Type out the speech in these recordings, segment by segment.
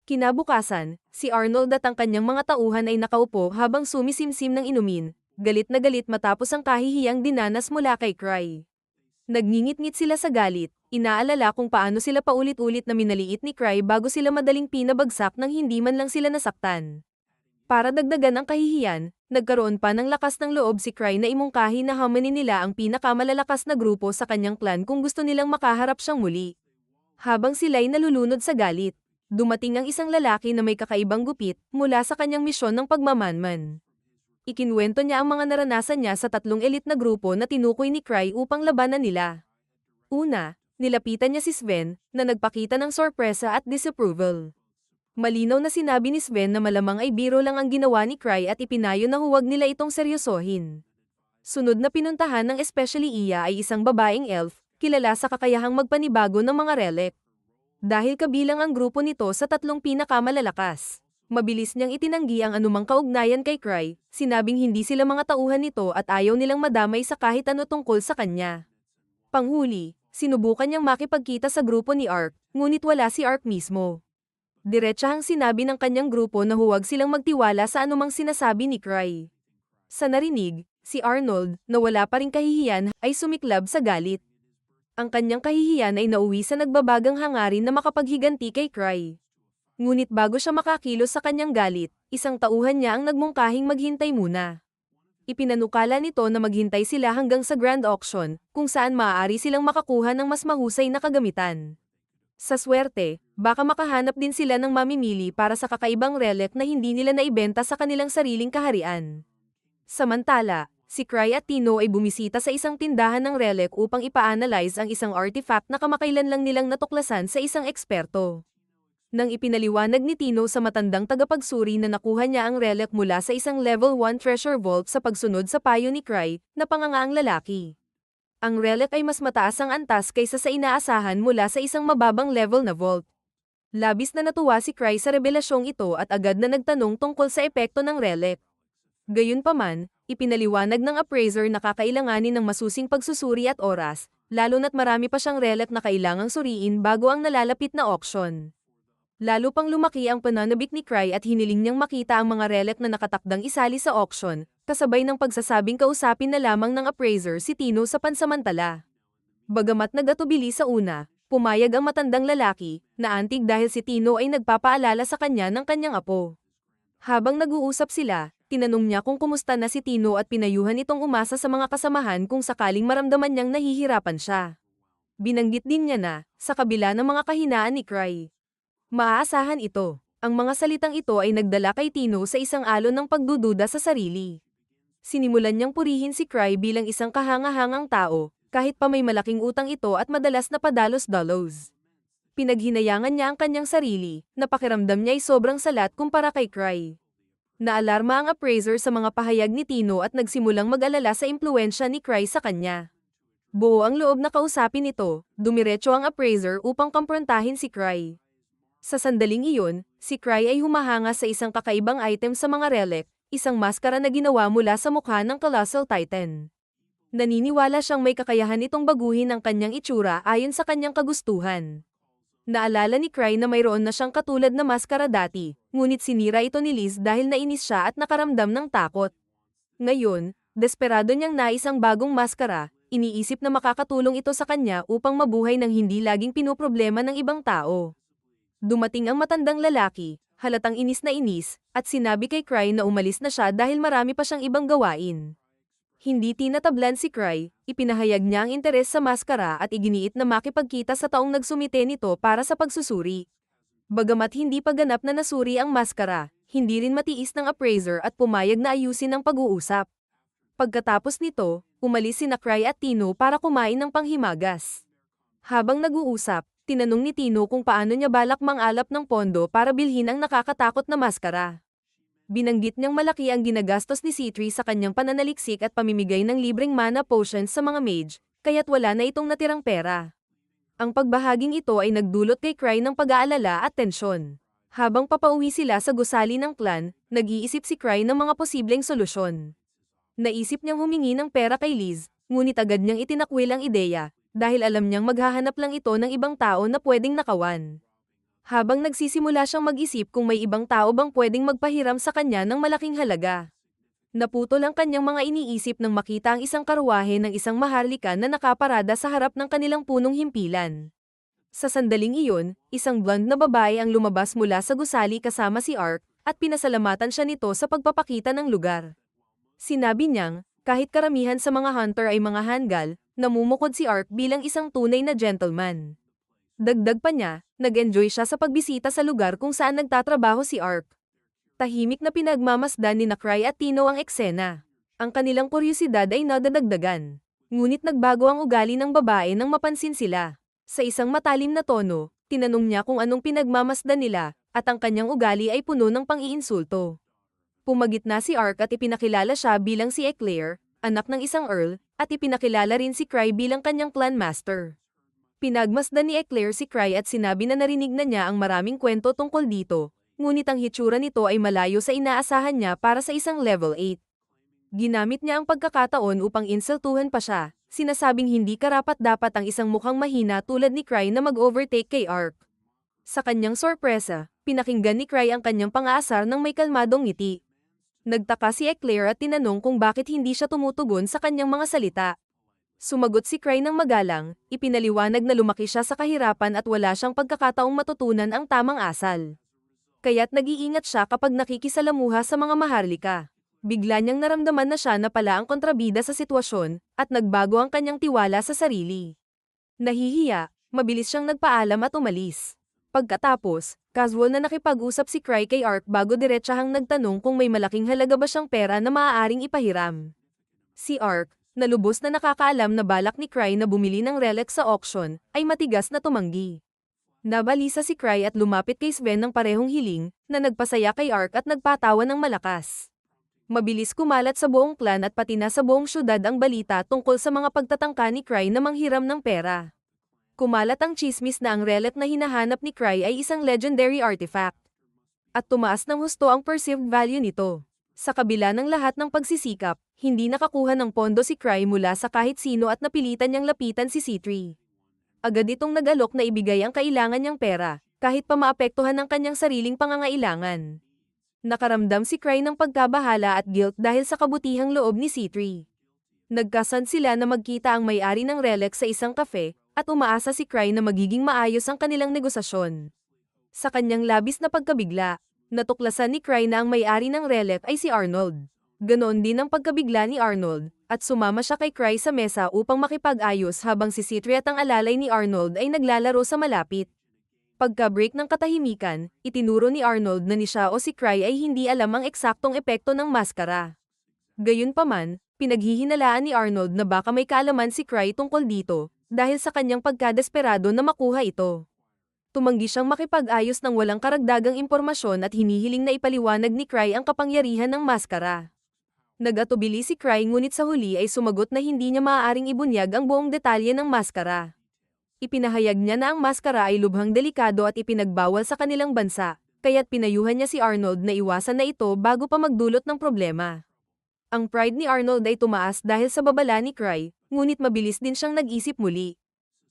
Kinabukasan, si Arnold at ang kanyang mga tauhan ay nakaupo habang sumisimsim ng inumin, galit na galit matapos ang kahihiyang dinanas mula kay Cry. Nagngingit-ngit sila sa galit, inaalala kung paano sila paulit-ulit na minaliit ni Cry bago sila madaling pinabagsak nang hindi man lang sila nasaktan. Para dagdagan ang kahihiyan, nagkaroon pa ng lakas ng loob si Cry na imungkahi na hamanin nila ang pinakamalalakas na grupo sa kanyang clan kung gusto nilang makaharap siyang muli. Habang sila'y nalulunod sa galit, dumating ang isang lalaki na may kakaibang gupit mula sa kanyang misyon ng pagmamanman. Ikinwento niya ang mga naranasan niya sa tatlong elite na grupo na tinukoy ni Cry upang labanan nila. Una, nilapitan niya si Sven, na nagpakita ng sorpresa at disapproval. Malinaw na sinabi ni Sven na malamang ay biro lang ang ginawa ni Cry at ipinayo na huwag nila itong seryosohin. Sunod na pinuntahan ng especially Iya ay isang babaeng elf, kilala sa kakayahang magpanibago ng mga relic. Dahil kabilang ang grupo nito sa tatlong pinakamalalakas. Mabilis niyang itinanggi ang anumang kaugnayan kay Cry, sinabing hindi sila mga tauhan nito at ayaw nilang madamay sa kahit ano tungkol sa kanya. Panghuli, sinubukan niyang makipagkita sa grupo ni Ark, ngunit wala si Ark mismo. Diretsahang sinabi ng kanyang grupo na huwag silang magtiwala sa anumang sinasabi ni Cry. Sa narinig, si Arnold, na wala pa ring kahihiyan, ay sumiklab sa galit. Ang kanyang kahihiyan ay nauwi sa nagbabagang hangarin na makapaghiganti kay Cry. Ngunit bago siya makakilos sa kanyang galit, isang tauhan niya ang nagmungkahing maghintay muna. Ipinanukala nito na maghintay sila hanggang sa Grand Auction, kung saan maaari silang makakuha ng mas mahusay na kagamitan. Sa swerte, baka makahanap din sila ng mamimili para sa kakaibang relic na hindi nila naibenta sa kanilang sariling kaharian. Samantala, si Cry at Tino ay bumisita sa isang tindahan ng relic upang ipa-analyze ang isang artifact na kamakailan lang nilang natuklasan sa isang eksperto. Nang ipinaliwanag ni Tino sa matandang tagapagsuri na nakuha niya ang relic mula sa isang level 1 treasure vault sa pagsunod sa payo ni Cry, napanganga ang lalaki. Ang relic ay mas mataas ang antas kaysa sa inaasahan mula sa isang mababang level na vault. Labis na natuwa si Cry sa revelasyong ito at agad na nagtanong tungkol sa epekto ng relic. Gayunpaman, ipinaliwanag ng appraiser na kakailanganin ng masusing pagsusuri at oras, lalo na't marami pa siyang relic na kailangang suriin bago ang nalalapit na auction. Lalo pang lumaki ang pananabik ni Cry at hiniling niyang makita ang mga relic na nakatakdang isali sa auction, kasabay ng pagsasabing kausapin na lamang ng appraiser si Tino sa pansamantala. Bagamat nagatubili sa una, pumayag ang matandang lalaki, na antig dahil si Tino ay nagpapaalala sa kanya ng kanyang apo. Habang nag-uusap sila, tinanong niya kung kumusta na si Tino at pinayuhan itong umasa sa mga kasamahan kung sakaling maramdaman niyang nahihirapan siya. Binanggit din niya na, sa kabila ng mga kahinaan ni Cry, maaasahan ito. Ang mga salitang ito ay nagdala kay Tino sa isang alon ng pagdududa sa sarili. Sinimulan niyang purihin si Cry bilang isang kahanga-hangang tao, kahit pa may malaking utang ito at madalas na padalos-dalos. Pinaghinayangan niya ang kanyang sarili, na pakiramdam niya ay sobrang salat kumpara kay Cry. Naalarma ang appraiser sa mga pahayag ni Tino at nagsimulang mag-alala sa impluwensya ni Cry sa kanya. Buo ang loob na kausapin ito, dumiretso ang appraiser upang kamprontahin si Cry. Sa sandaling iyon, si Cry ay humahanga sa isang kakaibang item sa mga relic, isang maskara na ginawa mula sa mukha ng Colossal Titan. Naniniwala siyang may kakayahan itong baguhin ang kanyang itsura ayon sa kanyang kagustuhan. Naalala ni Cry na mayroon na siyang katulad na maskara dati, ngunit sinira ito ni Liz dahil nainis siya at nakaramdam ng takot. Ngayon, desperado niyang nais ang bagong maskara, iniisip na makakatulong ito sa kanya upang mabuhay ng hindi laging pinoproblema ng ibang tao. Dumating ang matandang lalaki, halatang inis na inis, at sinabi kay Cry na umalis na siya dahil marami pa siyang ibang gawain. Hindi tinatablan si Cry, ipinahayag niya ang interes sa maskara at iginiit na makipagkita sa taong nagsumite nito para sa pagsusuri. Bagamat hindi pa ganap na nasuri ang maskara, hindi rin matiis ng appraiser at pumayag na ayusin ang pag-uusap. Pagkatapos nito, umalis sina Cry at Tino para kumain ng panghimagas. Habang nag-uusap, tinanong ni Tino kung paano niya balak mangalap ng pondo para bilhin ang nakakatakot na maskara. Binanggit niyang malaki ang ginagastos ni C3 sa kanyang pananaliksik at pamimigay ng libreng mana potions sa mga mage, kaya't wala na itong natirang pera. Ang pagbahaging ito ay nagdulot kay Cry ng pag-aalala at tensyon. Habang papauwi sila sa gusali ng clan, nag-iisip si Cry ng mga posibleng solusyon. Naisip niyang humingi ng pera kay Liz, ngunit agad niyang itinakwil ang ideya, dahil alam niyang maghahanap lang ito ng ibang tao na pwedeng nakawan. habang nagsisimula siyang mag-isip kung may ibang tao bang pwedeng magpahiram sa kanya ng malaking halaga. Naputol ang kanyang mga iniisip nang makita ang isang karwahe ng isang maharlika na nakaparada sa harap ng kanilang punong himpilan. Sa sandaling iyon, isang blonde na babae ang lumabas mula sa gusali kasama si Ark, at pinasalamatan siya nito sa pagpapakita ng lugar. Sinabi niyang, kahit karamihan sa mga hunter ay mga hanggal, namumukod si Ark bilang isang tunay na gentleman. Dagdag pa niya, nag-enjoy siya sa pagbisita sa lugar kung saan nagtatrabaho si Ark. Tahimik na pinagmamasdan ni Cry at Tino ang eksena. Ang kanilang kuryosidad ay nadadagdagan. Ngunit nagbago ang ugali ng babae nang mapansin sila. Sa isang matalim na tono, tinanong niya kung anong pinagmamasdan nila, at ang kanyang ugali ay puno ng pang-iinsulto. Pumagitna si Ark at ipinakilala siya bilang si Eclair, anak ng isang earl, at ipinakilala rin si Cry bilang kanyang clan master. Pinagmasdan ni Eclair si Cry at sinabi na narinig na niya ang maraming kwento tungkol dito, ngunit ang hitsura nito ay malayo sa inaasahan niya para sa isang level 8. Ginamit niya ang pagkakataon upang insultuhan pa siya, sinasabing hindi karapat-dapat ang isang mukhang mahina tulad ni Cry na mag-overtake kay Ark. Sa kanyang sorpresa, pinakinggan ni Cry ang kanyang pang-aasar ng may kalmadong ngiti. Nagtaka si Eclair at tinanong kung bakit hindi siya tumutugon sa kanyang mga salita. Sumagot si Cry ng magalang, ipinaliwanag na lumaki siya sa kahirapan at wala siyang pagkakataong matutunan ang tamang asal. Kaya't nag-iingat siya kapag nakikisalamuha sa mga maharlika. Bigla niyang naramdaman na siya na pala ang kontrabida sa sitwasyon, at nagbago ang kanyang tiwala sa sarili. Nahihiya, mabilis siyang nagpaalam at umalis. Pagkatapos, casual na nakipag-usap si Cry kay Ark bago diretsahang nagtanong kung may malaking halaga ba siyang pera na maaaring ipahiram. Si Ark, na lubos na nakakaalam na balak ni Cry na bumili ng relic sa auction, ay matigas na tumanggi. Nabalisa si Cry at lumapit kay Sven ng parehong hiling, na nagpasaya kay Ark at nagpatawa ng malakas. Mabilis kumalat sa buong clan at pati na sa buong syudad ang balita tungkol sa mga pagtatangka ni Cry na manghiram ng pera. Kumalat ang chismis na ang relic na hinahanap ni Cry ay isang legendary artifact. At tumaas ng husto ang perceived value nito. Sa kabila ng lahat ng pagsisikap, hindi nakakuha ng pondo si Cry mula sa kahit sino at napilitan niyang lapitan si C3. Agad itong nag-alok na ibigay ang kailangan niyang pera, kahit pa maapektuhan ang kanyang sariling pangangailangan. Nakaramdam si Cry ng pagkabahala at guilt dahil sa kabutihang loob ni C3. Nagkasan sila na magkita ang may-ari ng relic sa isang kafe, at umaasa si Cry na magiging maayos ang kanilang negosasyon. Sa kanyang labis na pagkabigla, natuklasan ni Cry na ang may-ari ng relic ay si Arnold. Ganoon din ang pagkabigla ni Arnold, at sumama siya kay Cry sa mesa upang makipag-ayos habang si C3 at ang alalay ni Arnold ay naglalaro sa malapit. Pagka-break ng katahimikan, itinuro ni Arnold na ni siya o si Cry ay hindi alam ang eksaktong epekto ng maskara. Gayunpaman, pinaghihinalaan ni Arnold na baka may kaalaman si Cry tungkol dito, dahil sa kanyang pagkadesperado na makuha ito. Tumanggi siyang makipag-ayos ng walang karagdagang impormasyon at hinihiling na ipaliwanag ni Cry ang kapangyarihan ng maskara. Nag-atubili si Cry ngunit sa huli ay sumagot na hindi niya maaaring ibunyag ang buong detalye ng maskara. Ipinahayag niya na ang maskara ay lubhang delikado at ipinagbawal sa kanilang bansa, kaya't pinayuhan niya si Arnold na iwasan na ito bago pa magdulot ng problema. Ang pride ni Arnold ay tumaas dahil sa babala ni Cry, ngunit mabilis din siyang nag-isip muli.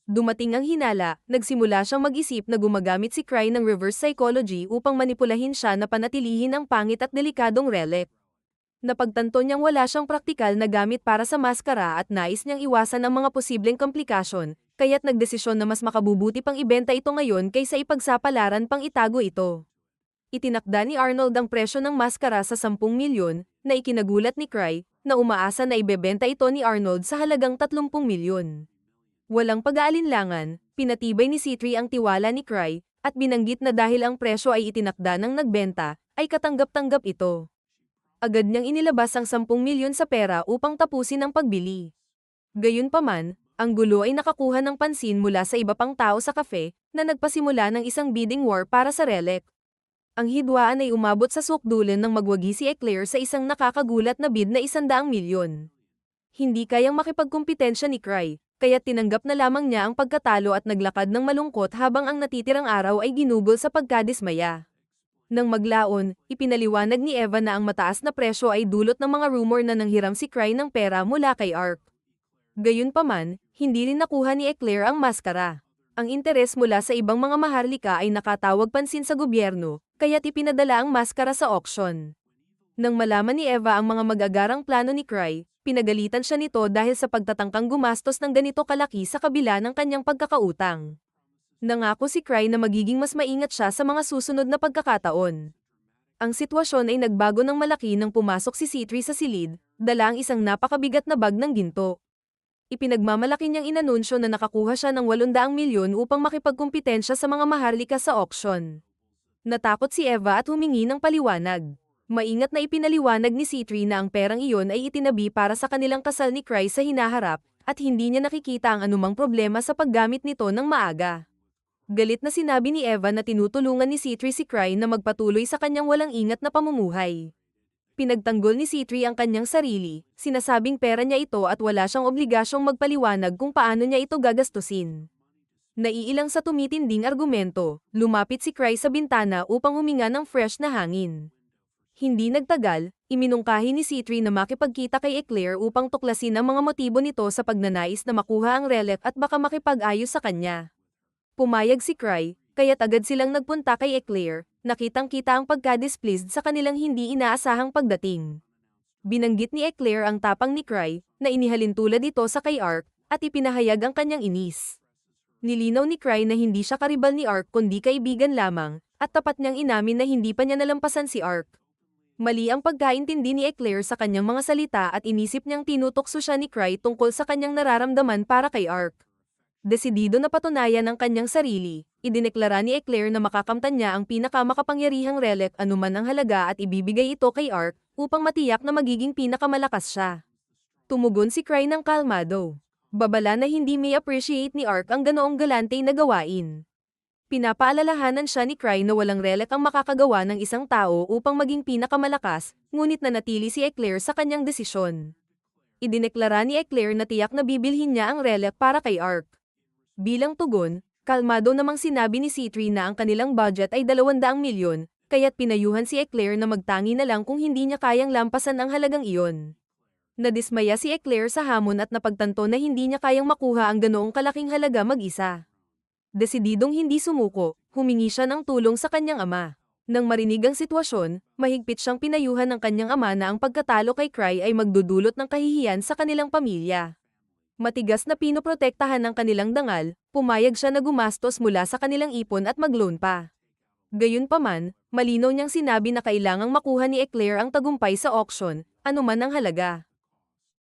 Dumating ang hinala, nagsimula siyang mag-isip na gumagamit si Cry ng reverse psychology upang manipulahin siya na panatilihin ang pangit at delikadong relic. Napagtanto niyang wala siyang praktikal na gamit para sa maskara at nais niyang iwasan ang mga posibleng komplikasyon, kaya't nagdesisyon na mas makabubuti pang ibenta ito ngayon kaysa ipagsapalaran pang itago ito. Itinakda ni Arnold ang presyo ng maskara sa 10 milyon, na ikinagulat ni Cry, na umaasa na ibebenta ito ni Arnold sa halagang 30 milyon. Walang pag-aalinlangan, pinatibay ni C3 ang tiwala ni Cry, at binanggit na dahil ang presyo ay itinakda ng nagbenta, ay katanggap-tanggap ito. Agad niyang inilabas ang 10 milyon sa pera upang tapusin ang pagbili. Gayunpaman, ang gulo ay nakakuha ng pansin mula sa iba pang tao sa kafe, na nagpasimula ng isang bidding war para sa relic. Ang hidwaan ay umabot sa sukdulan ng magwagi si Eclair sa isang nakakagulat na bid na 100 milyon. Hindi kayang makipagkumpetensya ni Cry, kaya tinanggap na lamang niya ang pagkatalo at naglakad ng malungkot habang ang natitirang araw ay ginugol sa pagkadismaya. Nang maglaon, ipinaliwanag ni Eva na ang mataas na presyo ay dulot ng mga rumor na nanghiram si Cry ng pera mula kay Ark. Gayunpaman, hindi rin nakuha ni Eclair ang maskara. Ang interes mula sa ibang mga maharlika ay nakatawag pansin sa gobyerno, kaya't ipinadala ang maskara sa auction. Nang malaman ni Eva ang mga magagarang plano ni Cry, pinagalitan siya nito dahil sa pagtatangkang gumastos ng ganito kalaki sa kabila ng kanyang pagkakautang. Nangako si Cry na magiging mas maingat siya sa mga susunod na pagkakataon. Ang sitwasyon ay nagbago ng malaki nang pumasok si C3 sa silid, dala ang isang napakabigat na bag ng ginto. Ipinagmamalaki niyang inanunsyo na nakakuha siya ng 800 milyon upang makipagkumpetensya sa mga maharlika sa auction. Natakot si Eva at humingi ng paliwanag. Maingat na ipinaliwanag ni C3 na ang perang iyon ay itinabi para sa kanilang kasal ni Cry sa hinaharap, at hindi niya nakikita ang anumang problema sa paggamit nito ng maaga. Galit na sinabi ni Eva na tinutulungan ni C3 si Cry na magpatuloy sa kanyang walang ingat na pamumuhay. Pinagtanggol ni C3 ang kanyang sarili, sinasabing pera niya ito at wala siyang obligasyong magpaliwanag kung paano niya ito gagastusin. Naiilang sa tumitinding argumento, lumapit si Cry sa bintana upang huminga ng fresh na hangin. Hindi nagtagal, iminungkahi ni C3 na makipagkita kay Eclair upang tuklasin ang mga motibo nito sa pagnanais na makuha ang relic at baka makipag-ayos sa kanya. Pumayag si Cry, kaya't agad silang nagpunta kay Eclair, nakitang-kita ang pagka-displeased sa kanilang hindi inaasahang pagdating. Binanggit ni Eclair ang tapang ni Cry, na inihalin tulad ito sa kay Ark, at ipinahayag ang kanyang inis. Nilinaw ni Cry na hindi siya karibal ni Ark kundi kaibigan lamang, at tapat niyang inamin na hindi pa niya nalampasan si Ark. Mali ang pagkaintindi ni Eclair sa kanyang mga salita at inisip niyang tinutokso siya ni Cry tungkol sa kanyang nararamdaman para kay Ark. Desidido na patunayan ang kanyang sarili, idineklara ni Eclair na makakamtan niya ang pinakamakapangyarihang relic anuman ang halaga at ibibigay ito kay Ark, upang matiyak na magiging pinakamalakas siya. Tumugon si Cry ng kalmado. Babala na hindi may appreciate ni Ark ang ganoong galante na gawain. Pinapaalalahanan siya ni Cry na walang relic ang makakagawa ng isang tao upang maging pinakamalakas, ngunit nanatili si Eclair sa kanyang desisyon. Idineklara ni Eclair na tiyak na bibilhin niya ang relic para kay Ark. Bilang tugon, kalmado namang sinabi ni C3 na ang kanilang budget ay 200 milyon, kaya't pinayuhan si Eclair na magtangi na lang kung hindi niya kayang lampasan ang halagang iyon. Nadismaya si Eclair sa hamon at napagtanto na hindi niya kayang makuha ang ganoong kalaking halaga mag-isa. Desididong hindi sumuko, humingi siya ng tulong sa kanyang ama. Nang marinig ang sitwasyon, mahigpit siyang pinayuhan ng kanyang ama na ang pagkatalo kay Cry ay magdudulot ng kahihiyan sa kanilang pamilya. Matigas na pinoprotektahan ng kanilang dangal, pumayag siya na gumastos mula sa kanilang ipon at mag-loan pa. Gayunpaman, malinaw niyang sinabi na kailangang makuha ni Eclair ang tagumpay sa auction, anuman ang halaga.